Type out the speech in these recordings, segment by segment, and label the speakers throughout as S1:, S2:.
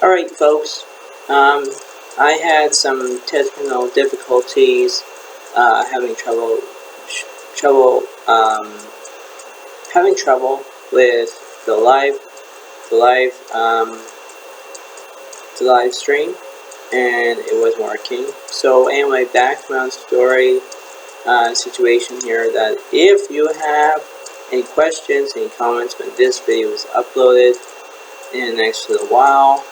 S1: Alright folks, I had some technical difficulties, having trouble having trouble with the live, the live stream, and it wasn't working. So anyway, background story, situation here, that if you have any questions, any comments when this video is uploaded in the next little while,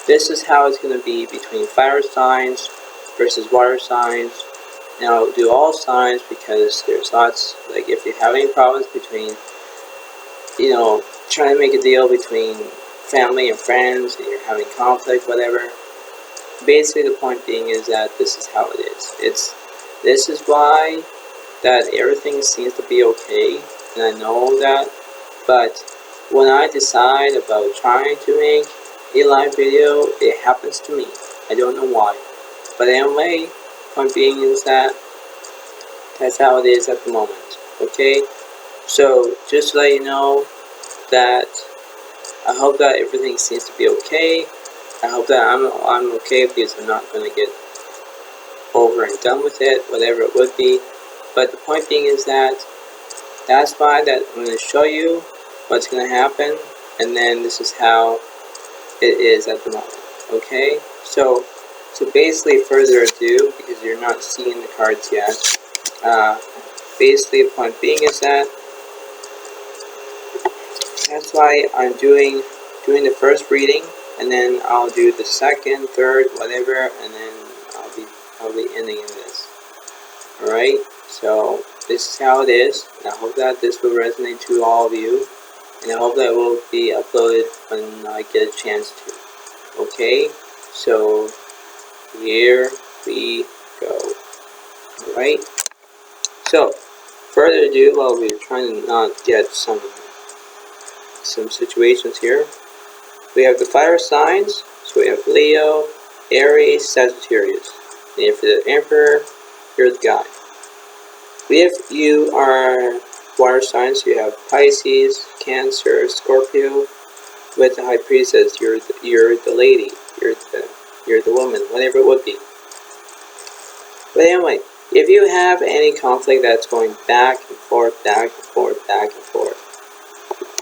S1: this is how it's going to be between fire signs versus water signs. And I'll do all signs because there's lots, like if you have any problems between, trying to make a deal between family and friends and you're having conflict, whatever. Basically the point being is that this is how it is. This is why that everything seems to be okay, and I know that, but when I decide about trying to make a live video, it happens to me. I don't know why. But anyway, point being is that that's how it is at the moment. Okay? So just to let you know that I hope that everything seems to be okay. I hope that I'm okay because I'm not going to get over and done with it, whatever it would be. But the point being is that that's why that I'm going to show you what's going to happen, and then this is how it is at the moment. Okay, so basically, further ado, because you're not seeing the cards yet, basically the point being is that that's why I'm doing the first reading, and then I'll do the second, third, whatever, and then I'll be ending in this. All right, so this is how it is, and I hope that this will resonate to all of you, and I hope that it will be uploaded when I get a chance to. Okay, so here we go. Alright, so further ado, while we're trying to not get some situations here, we have the fire signs. So we have Leo, Aries, Sagittarius. And if you're the Emperor, you're the guy. If you are water signs, you have Pisces, Cancer, Scorpio. With the High Priestess, you're the lady, you're the woman, whatever it would be. But anyway, if you have any conflict that's going back and forth, back and forth, back and forth,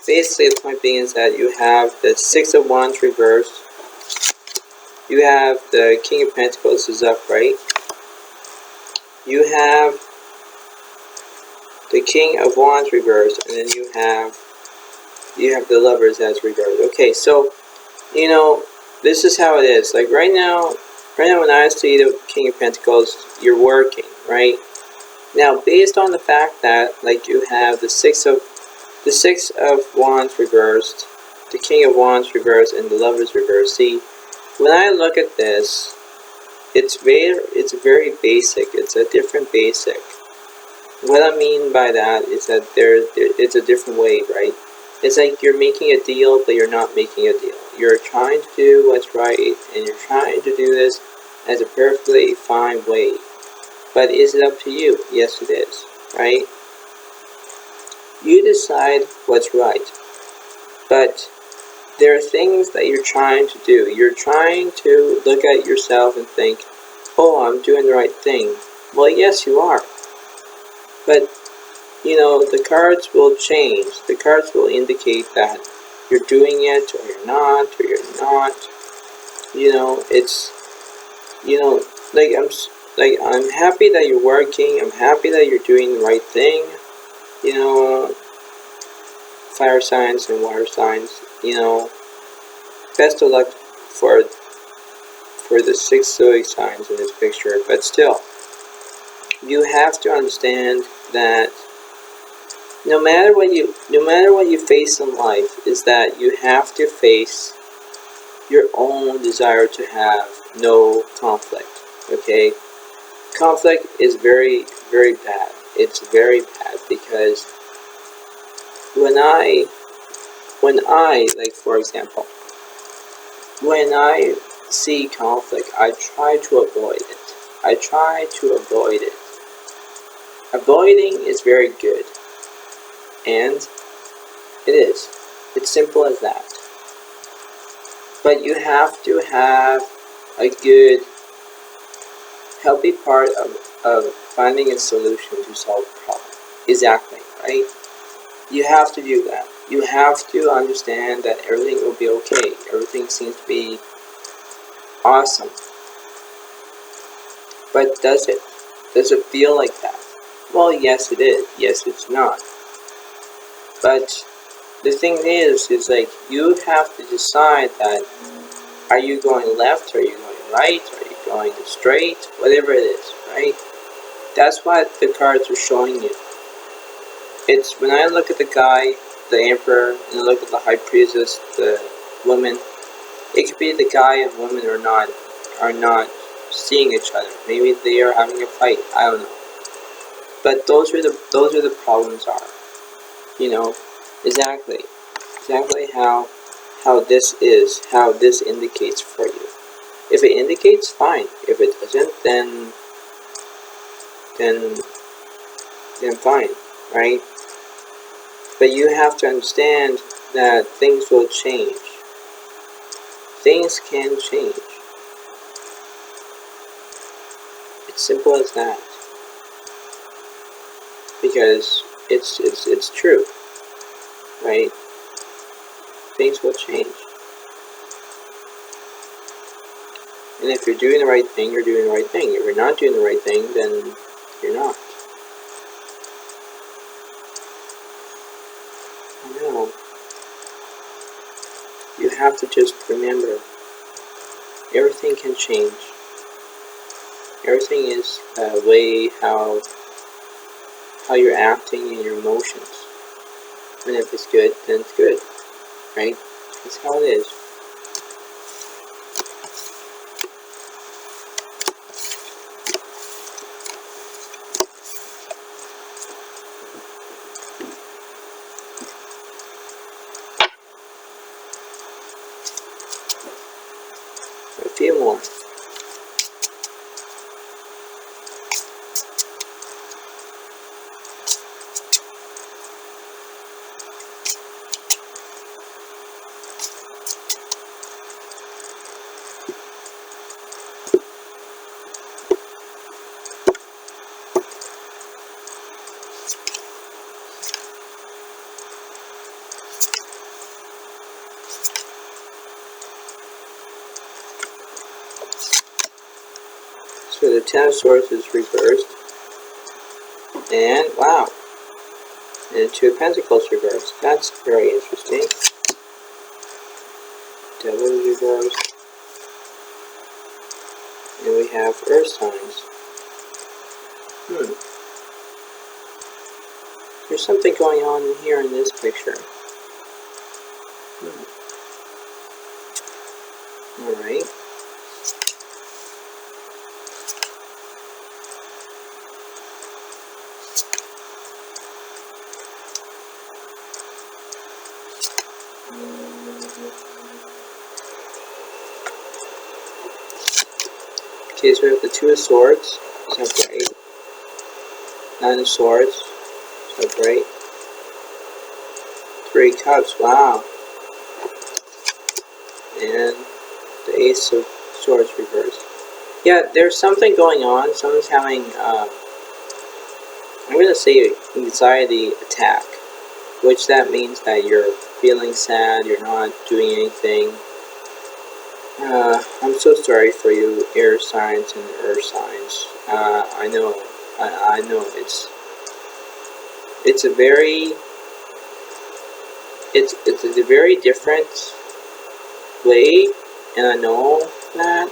S1: basically the point being is that you have the Six of Wands reversed, you have the King of Pentacles is upright, you have the King of Wands reversed, and then you have the Lovers as reversed. Okay, so this is how it is. Like right now when I see the King of Pentacles, you're working, right? Now, based on the fact that like you have the Six of Wands reversed, the King of Wands reversed, and the Lovers reversed. See, when I look at this, it's very basic. It's a different basic. What I mean by that is that it's a different way, right? It's like you're making a deal, but you're not making a deal. You're trying to do what's right, and you're trying to do this as a perfectly fine way. But is it up to you? Yes, it is, right? You decide what's right. But there are things that you're trying to do. You're trying to look at yourself and think, oh, I'm doing the right thing. Well, yes, you are. But the cards will change. The cards will indicate that you're doing it, or you're not, or you're not. It's, I'm happy that you're working. I'm happy that you're doing the right thing. Fire signs and water signs. Best of luck for the 6 zodiac signs in this picture. But still, you have to understand that no matter what you face in life, is that you have to face your own desire to have no conflict. Okay, conflict is very, very bad. It's very bad because when I like, for example, when I see conflict, I try to avoid it. I try to avoid it. Avoiding is very good. And it is. It's simple as that. But you have to have a good, healthy part of finding a solution to solve a problem. Exactly, right? You have to do that. You have to understand that everything will be okay. Everything seems to be awesome. But does it? Does it feel like that? Well, yes it is. Yes, it's not. But the thing is like you have to decide that, are you going left? Are you going right? Are you going straight? Whatever it is, right? That's what the cards are showing you. It's when I look at the guy, the emperor, and I look at the high priestess, the woman, it could be the guy and woman are not seeing each other. Maybe they are having a fight. I don't know. But those are the problems are. You know, exactly how this is, how this indicates for you. If it indicates, fine. If it doesn't, then fine, right? But you have to understand that things will change. Things can change. It's simple as that. Because it's true, right? Things will change. And if you're doing the right thing, you're doing the right thing. If you're not doing the right thing, then you're not. I know. You have to just remember, everything can change. Everything is a way how you're acting and your emotions. And if it's good, then it's good, right? That's how it is. A few more. So the Ten of Swords is reversed. And wow. And the Two of Pentacles reversed. That's very interesting. Devil is reversed. And we have Earth signs. There's something going on in here in this picture. Alright. Okay, so we have the Two of Swords, separate. Nine of Swords, separate. Three Cups, wow. And the Ace of Swords reversed. Yeah, there's something going on. Someone's having, I'm going to say anxiety attack, which that means that you're feeling sad, you're not doing anything. I'm so sorry for you, air signs and earth signs. I know it's a very different way, and I know that.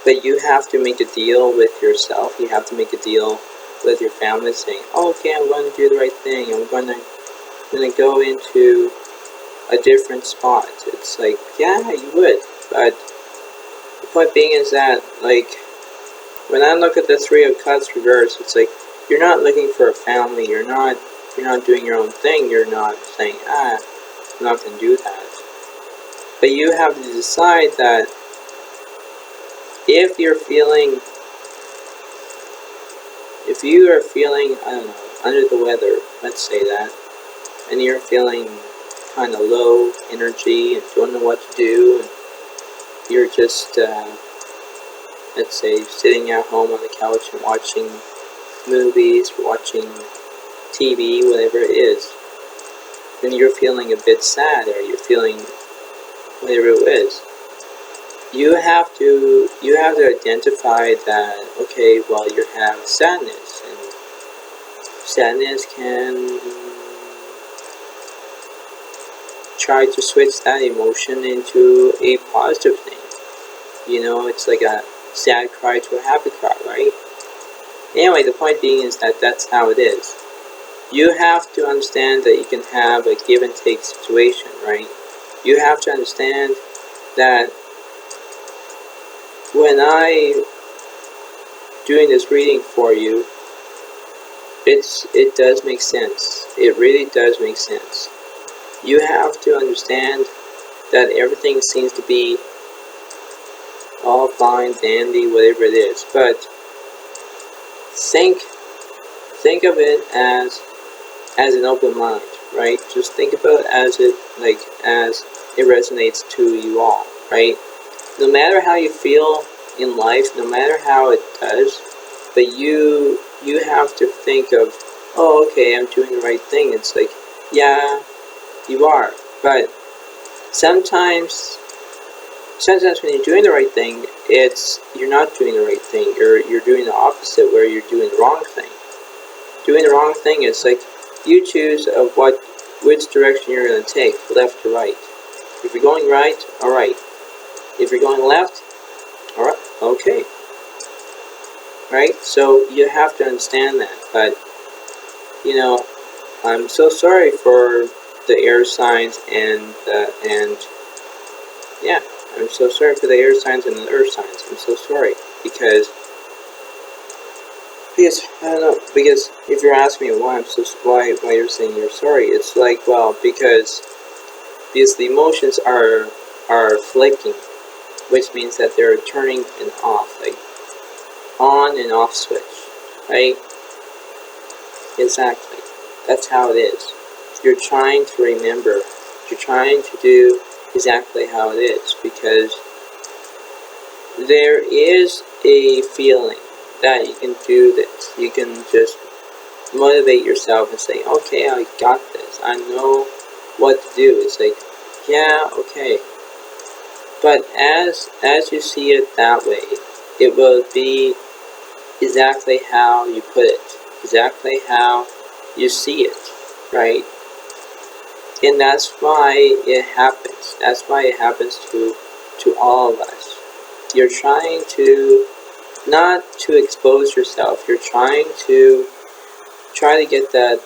S1: But you have to make a deal with yourself. You have to make a deal with your family, saying, "Oh, okay, I'm going to do the right thing. I'm going to go into a different spot." It's like, yeah, you would, but the point being is that, like, when I look at the Three of Cups reversed, it's like you're not looking for a family. You're not doing your own thing. You're not saying, I'm not going to do that. But you have to decide that if you are feeling, I don't know, under the weather, let's say that, and you're feeling kind of low energy and don't know what to do, and you're just, let's say, sitting at home on the couch and watching movies, watching TV, whatever it is, then you're feeling a bit sad, or you're feeling whatever it is. You have to identify that, okay, well, you have sadness, and sadness can try to switch that emotion into a positive thing. It's like a sad cry to a happy cry, right? Anyway, the point being is that that's how it is. You have to understand that you can have a give and take situation, right? You have to understand that when I doing this reading for you, it does make sense. It really does make sense. You have to understand that everything seems to be all fine, dandy, whatever it is, but think of it as an open mind, right? Just think about it as it resonates to you all, right? No matter how you feel in life, no matter how it does, but you have to think of, oh, okay, I'm doing the right thing. It's like, yeah, you are, but sometimes when you're doing the right thing, you're not doing the right thing. You're doing the opposite, where you're doing the wrong thing. Doing the wrong thing is like you choose of which direction you're going to take, left or right. If you're going right, all right. If you're going left, all right, okay. Right? So you have to understand that. But I'm so sorry for the air signs and yeah. I'm so sorry for the air signs and the earth signs. I'm so sorry because I don't know, because if you're asking me why you're saying you're sorry, it's like, well, because the emotions are flicking, which means that they're turning and off, like on and off switch, right? Exactly. That's how it is. You're trying to remember. You're trying to do exactly how it is, because there is a feeling that you can do this. You can just motivate yourself and say, okay, I got this. I know what to do. It's like, yeah, okay. But as you see it that way, it will be exactly how you put it, exactly how you see it, right? And that's why it happens. That's why it happens to all of us. You're trying to not to expose yourself. You're trying to get that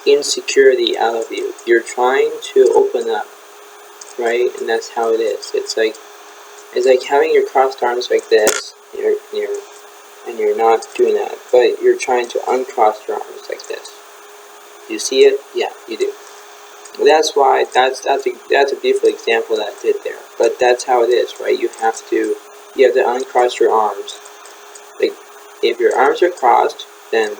S1: insecurity out of you. You're trying to open up, right? And that's how it is. It's like having your crossed arms like this. You're not doing that, but you're trying to uncross your arms like this. You see it? Yeah, you do. That's why that's a beautiful example that I did there. But that's how it is, right? You have to uncross your arms. Like, if your arms are crossed, then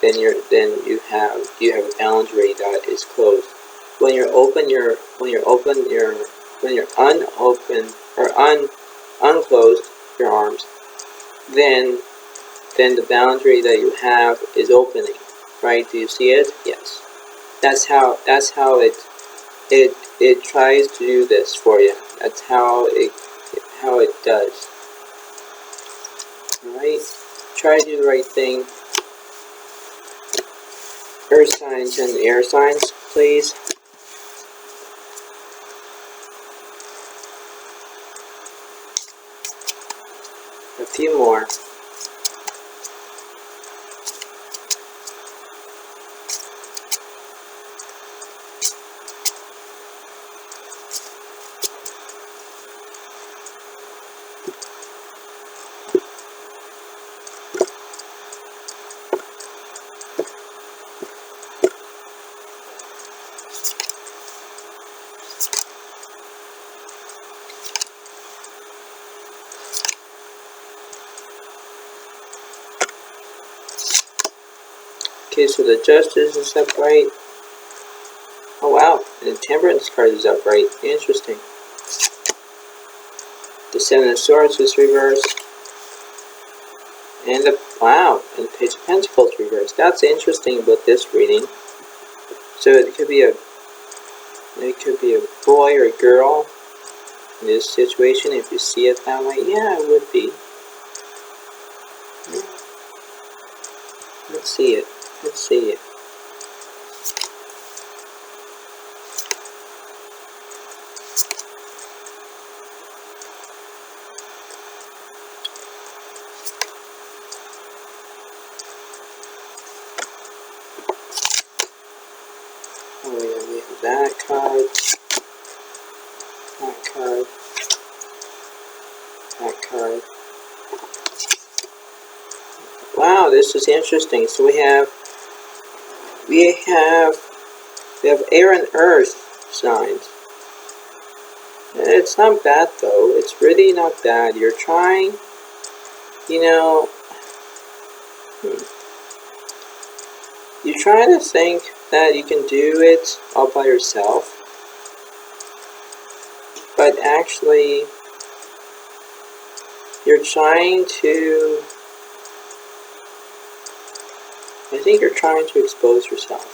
S1: you have a boundary that is closed. When you're unclosed your arms, then the boundary that you have is opening, right? Do you see it? Yes. That's how it tries to do this for you. That's how it does. Alright? Try to do the right thing. Earth signs and air signs, please. A few more. Okay, so the Justice is upright. Oh wow, and the Temperance card is upright. Interesting. The Seven of Swords is reversed. And the and the Page of Pentacles reversed. That's interesting about this reading. So it could be a boy or a girl in this situation. If you see it that way, yeah, it would be. Let's see it. Let's see it. Oh yeah, we have that card, that card, that card. Wow, this is interesting. So we have air and earth signs. It's not bad though. It's really not bad. You're trying, you know, you're trying to think that you can do it all by yourself, but actually you're trying to, I think you're trying to expose yourself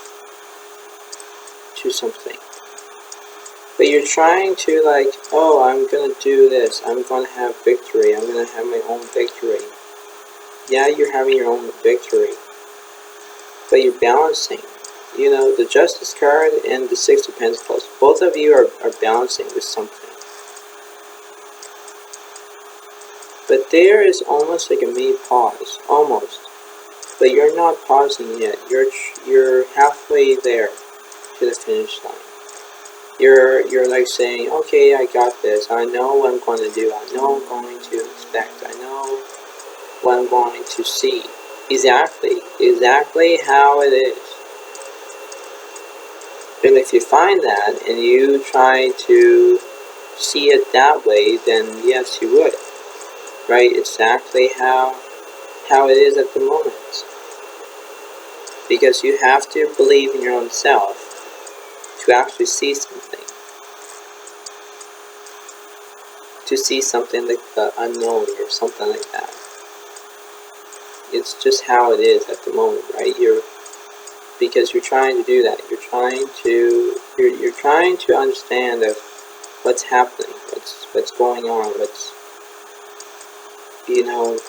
S1: to something. But you're trying to like, oh, I'm going to do this. I'm going to have victory. I'm going to have my own victory. Yeah, you're having your own victory. But you're balancing. You know, the Justice card and the Six of Pentacles. Both of you are balancing with something. But there is almost like a mini pause. Almost. But you're not pausing yet. You're halfway there to the finish line. You're like saying, okay, I got this. I know what I'm going to do. I know what I'm going to expect. I know what I'm going to see. Exactly how it is. And if you find that and you try to see it that way, then yes, you would. Right? Exactly how it is at the moment. Because you have to believe in your own self to actually see something. To see something like the unknown or something like that. It's just how it is at the moment, right? Because you're trying to do that. You're trying to understand of what's happening, what's going on,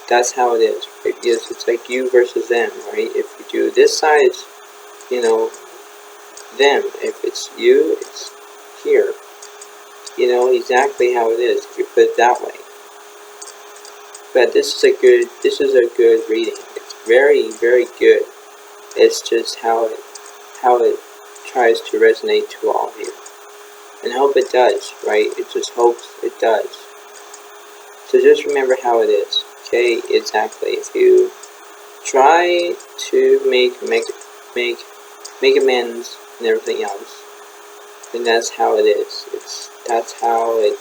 S1: that's how it is. Right? Because it's like you versus them, right? If you do this side, it's, them. If it's you, it's here. You know exactly how it is if you put it that way. But this is a good reading. It's very, very good. It's just how it tries to resonate to all of you. And I hope it does, right? It just hopes it does. So just remember how it is. Okay, exactly. If you try to make amends and everything else, then that's how it is. That's how it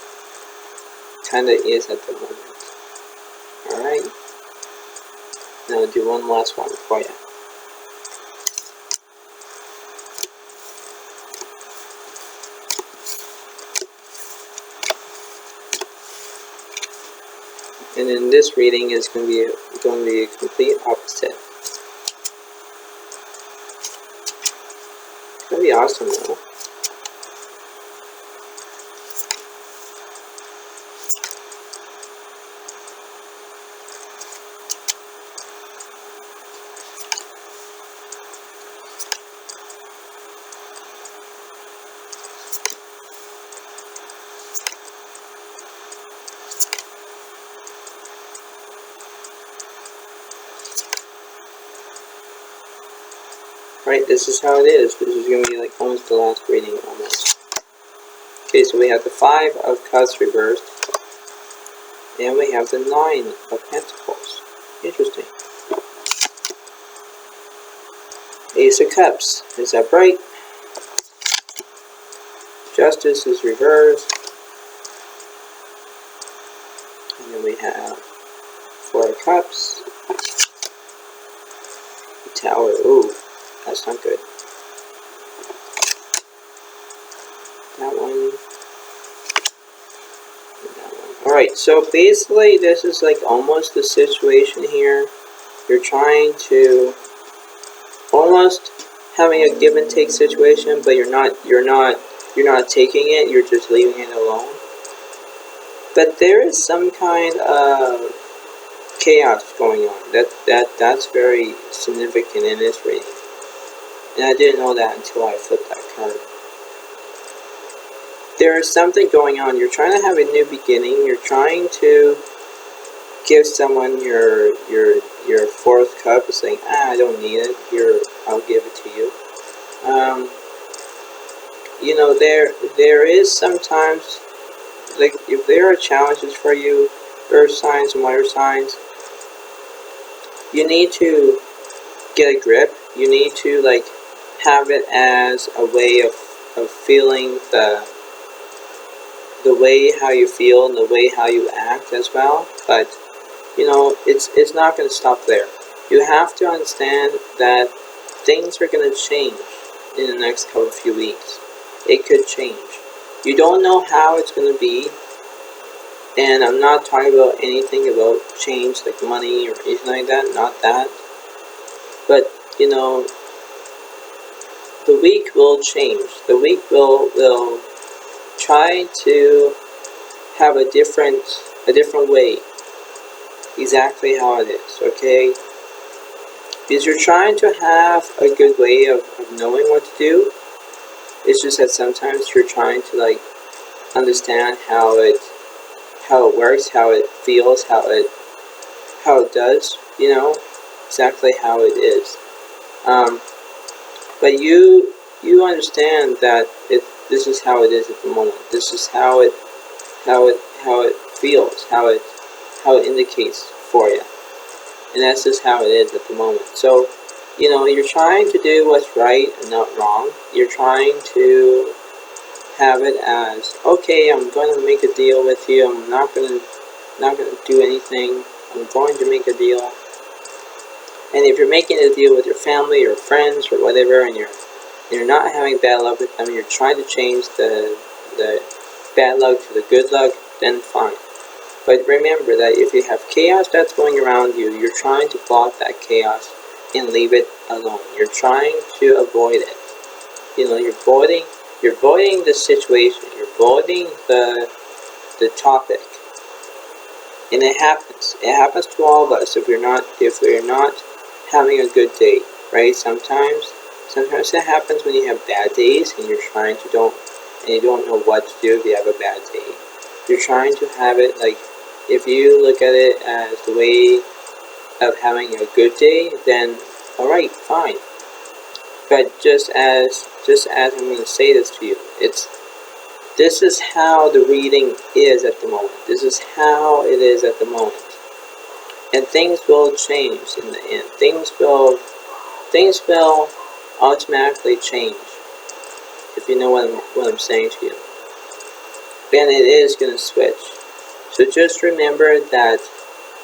S1: kinda is at the moment. Alright. Now I'll do one last one for you. And in this reading is going to be a complete opposite. It's going to be awesome though. Right, this is how it is. This is going to be like almost the last reading almost. Okay, so we have the Five of Cups reversed. And we have the Nine of Pentacles. Interesting. Ace of Cups is upright. Justice is reversed. And then we have Four of Cups. The Tower. Ooh. That's not good. That one. Alright, so basically this is like almost the situation here. You're trying to almost having a give and take situation, but you're not taking it, you're just leaving it alone. But there is some kind of chaos going on. That's very significant in this reading. And I didn't know that until I flipped that card. There is something going on. You're trying to have a new beginning. You're trying to give someone your fourth cup, saying, I don't need it. Here, I'll give it to you. You know, there is sometimes, like, if there are challenges for you, earth signs and water signs, you need to get a grip. You need to, like, have it as a way of feeling the way how you feel and the way how you act as well. But you know, it's not going to stop there. You have to understand that things are going to change in the next few weeks. It could change. You don't know how it's going to be, and I'm not talking about anything about change like money or anything like that, not that. But you know, the week will change. The week will try to have a different way, exactly how it is, okay? Because you're trying to have a good way of knowing what to do. It's just that sometimes you're trying to, like, understand how it works, how it feels, how it does, you know, exactly how it is. But you understand that this is how it is at the moment. This is how it feels, how it indicates for you, and that's just how it is at the moment. So, you know, you're trying to do what's right and not wrong. You're trying to have it as, okay, I'm going to make a deal with you. I'm not going to do anything. I'm going to make a deal. And if you're making a deal with your family or friends or whatever, and you're not having bad luck with them, you're trying to change the bad luck to the good luck, then fine. But remember that if you have chaos that's going around you, you're trying to block that chaos and leave it alone. You're trying to avoid it. You know, you're avoiding the situation. You're avoiding the topic. And it happens. It happens to all of us if we're not having a good day, right? Sometimes it happens when you have bad days and you don't know what to do if you have a bad day. You're trying to have it, like, if you look at it as the way of having a good day, then alright, fine. But just as I'm going to say this to you, this is how the reading is at the moment. This is how it is at the moment. And things will change in the end. Things will automatically change, if you know what I'm saying to you. And it is going to switch. So just remember that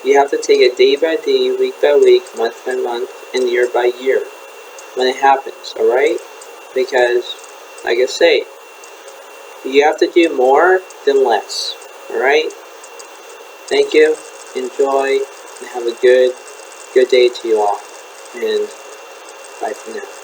S1: you have to take it day by day, week by week, month by month, and year by year when it happens, alright? Because, like I say, you have to do more than less, alright? Thank you, enjoy, and have a good day to you all. And bye for now.